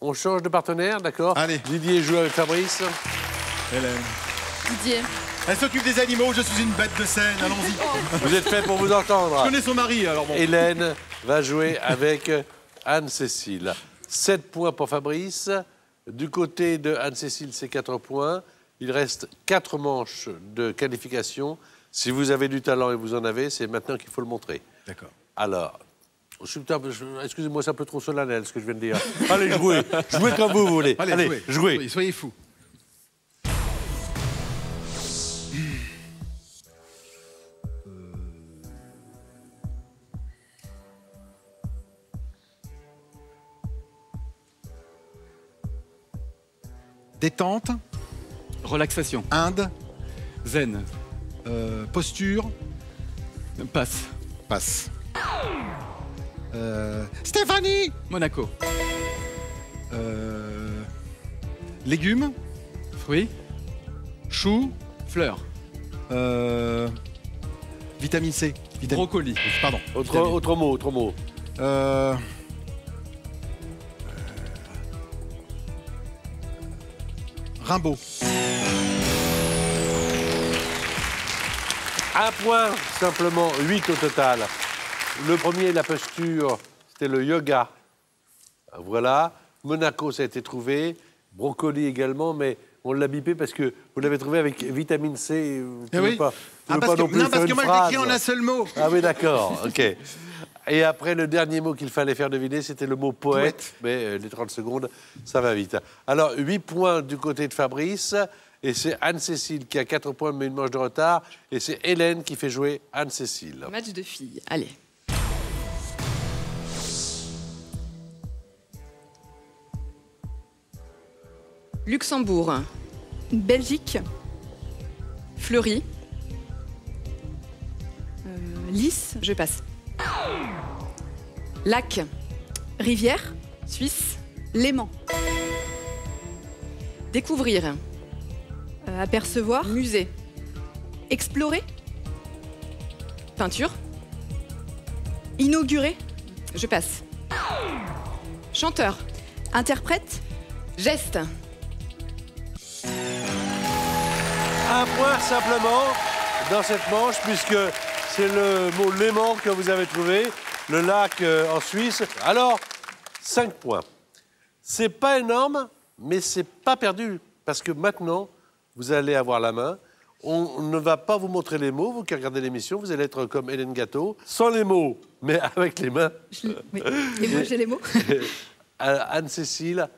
On change de partenaire, d'accord? Allez. Didier joue avec Fabrice. Hélène. Didier. Elle s'occupe des animaux, je suis une bête de scène, allons-y. Vous êtes prêts pour vous entendre? Je connais son mari, alors bon. Hélène va jouer avec Anne-Cécile. 7 points pour Fabrice. Du côté de Anne-Cécile, c'est 4 points. Il reste 4 manches de qualification. Si vous avez du talent et vous en avez, c'est maintenant qu'il faut le montrer. D'accord. Alors, excusez-moi, c'est un peu trop solennel ce que je viens de dire. Allez, jouez. Jouez comme vous voulez. Allez, jouez. Oui, soyez fous. Détente, Relaxation. Inde, Zen. posture, Passe. passe. Stéphanie, Monaco. légumes, Fruits. choux, Fleurs. vitamine C. Brocoli. Pardon. Autre mot. Rimbaud. 1 point, simplement 8 au total. Le premier, la posture, c'était le yoga. Voilà. Monaco, ça a été trouvé. Brocoli également, mais on l'a bipé parce que vous l'avez trouvé avec vitamine C. Vous Eh pouvez oui. pas, vous Ah, pouvez parce pas que, non plus non, faire parce que une moi, phrase. je l'écris en un seul mot. Ah oui, d'accord, ok. Et après, le dernier mot qu'il fallait faire deviner, c'était le mot poète. Mais les 30 secondes, ça va vite. Alors, 8 points du côté de Fabrice. Et c'est Anne-Cécile qui a 4 points, mais une manche de retard. Et c'est Hélène qui fait jouer Anne-Cécile. Match de filles. Allez. Luxembourg. Belgique, Fleury. Lys, Je passe. Lac. rivière, Suisse. Léman. Découvrir. Apercevoir, Musée. explorer, Peinture. inaugurer, Je passe. Chanteur. interprète, Geste. 1 point simplement dans cette manche, puisque c'est le mot Léman que vous avez trouvé, le lac en Suisse. Alors, 5 points. C'est pas énorme, mais c'est pas perdu, parce que maintenant, vous allez avoir la main. On ne va pas vous montrer les mots, vous qui regardez l'émission, vous allez être comme Hélène Gâteau, sans les mots, mais avec les mains. oui. Et moi j'ai les mots. Anne-Cécile,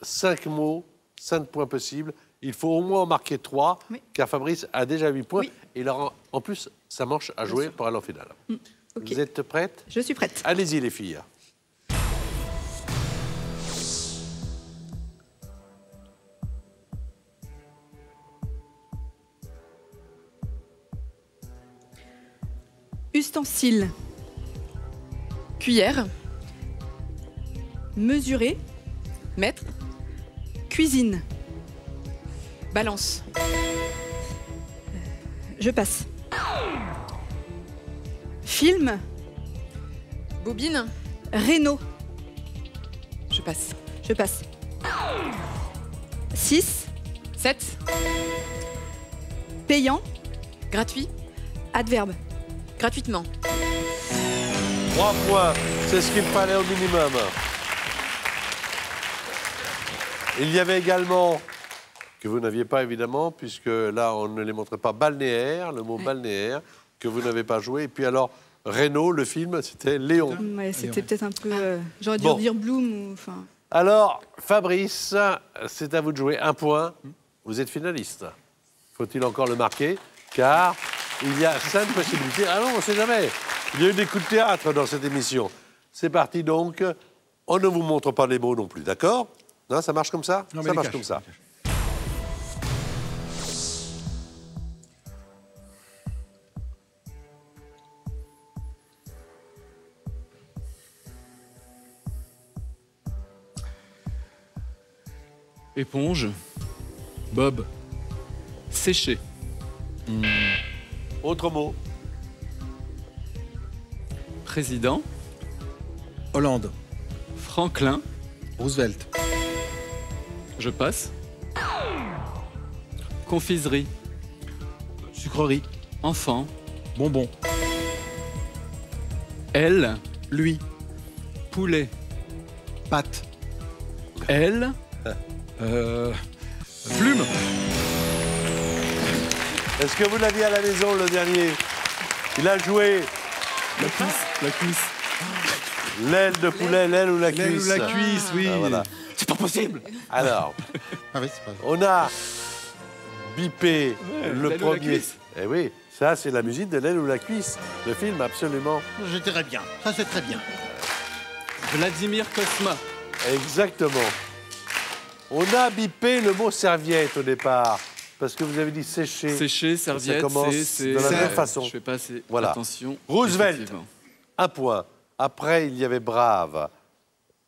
5 mots, 5 points possibles. Il faut au moins en marquer 3, Oui. car Fabrice a déjà 8 points. Oui. Et il aura en plus sa manche à jouer pour aller en finale. Ok. Vous êtes prêtes? Je suis prête. Allez-y les filles. Ustensile, Cuillère. mesurer, Mètre. cuisine, Balance. je passe. Film, Bobine. réno, Je passe. je passe. 6, 7. payant, Gratuit. adverbe. Gratuitement. 3 points, c'est ce qu'il fallait au minimum. Il y avait également, que vous n'aviez pas évidemment, puisque là on ne les montrait pas, balnéaire, le mot balnéaire, que vous n'avez pas joué. Et puis alors, Renault, le film, c'était Léon. Ouais, c'était peut-être un peu. J'aurais dû Bon. dire Bloom ou. Enfin. Alors, Fabrice, c'est à vous de jouer 1 point. Vous êtes finaliste. Faut-il encore le marquer? Car il y a 5 possibilités. Ah non, on ne sait jamais. Il y a eu des coups de théâtre dans cette émission. C'est parti donc. On ne vous montre pas les mots non plus, d'accord? Non, ça marche comme ça? Non, mais Ça les marche cache, comme ça. les cache. Éponge. Bob. Sécher. Autre mot. Président. Hollande. Franklin. Roosevelt. Je passe. Confiserie. Sucrerie. Enfant. Bonbon. Elle. Lui. Poulet. Pâte. Elle. Plume. Est-ce que vous l'aviez à la maison, le dernier? Il a joué La cuisse. La cuisse. l'aile de poulet, l'aile ou la cuisse. L'aile ou la cuisse, oui. Ah, voilà. C'est pas possible. Alors, Ah oui, c'est pas on a bipé le l'aile ou la premier. cuisse. Eh oui, ça c'est la musique de l'aile ou la cuisse. Le film, absolument. Je dirais bien. Ça, c'est très bien. Vladimir Cosma. Exactement. On a bipé le mot serviette au départ, parce que vous avez dit sécher. Sécher, serviette, Ça commence c'est... de la c'est- même façon. Je fais pas assez Voilà. attention. Roosevelt. effectivement. Un point. Après, il y avait brave,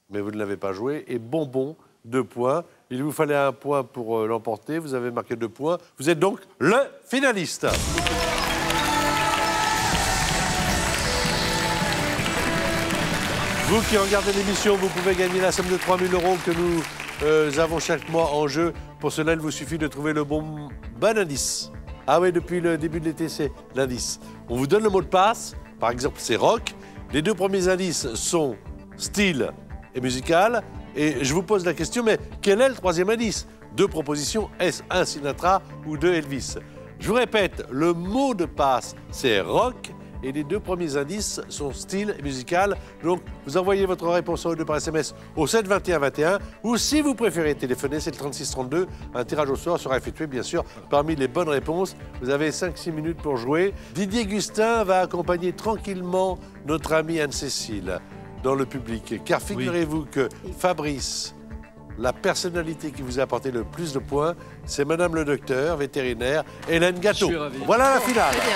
mais vous ne l'avez pas joué. Et bonbon, 2 points. Il vous fallait 1 point pour l'emporter. Vous avez marqué 2 points. Vous êtes donc le finaliste. Vous qui regardez l'émission, vous pouvez gagner la somme de 3 000 € que nous avons chaque mois en jeu. Pour cela, il vous suffit de trouver le bon indice. Ah oui, depuis le début de l'été, c'est l'indice. On vous donne le mot de passe. Par exemple, c'est rock. Les 2 premiers indices sont style et musical. Et je vous pose la question, mais quel est le 3e indice? 2 propositions, est-ce un Sinatra ou 2 Elvis? Je vous répète, le mot de passe, c'est rock. Et les 2 premiers indices sont style et musical. Donc, vous envoyez votre réponse en par SMS au 7 21 21. Ou si vous préférez téléphoner, c'est le 36 32. Un tirage au sort sera effectué, bien sûr, parmi les bonnes réponses. Vous avez 5-6 minutes pour jouer. Didier Gustin va accompagner tranquillement notre amie Anne-Cécile dans le public. Car figurez-vous que Fabrice, la personnalité qui vous a apporté le plus de points, c'est Madame le docteur vétérinaire Hélène Gâteau. Je suis ravi. Voilà la finale. Très bien.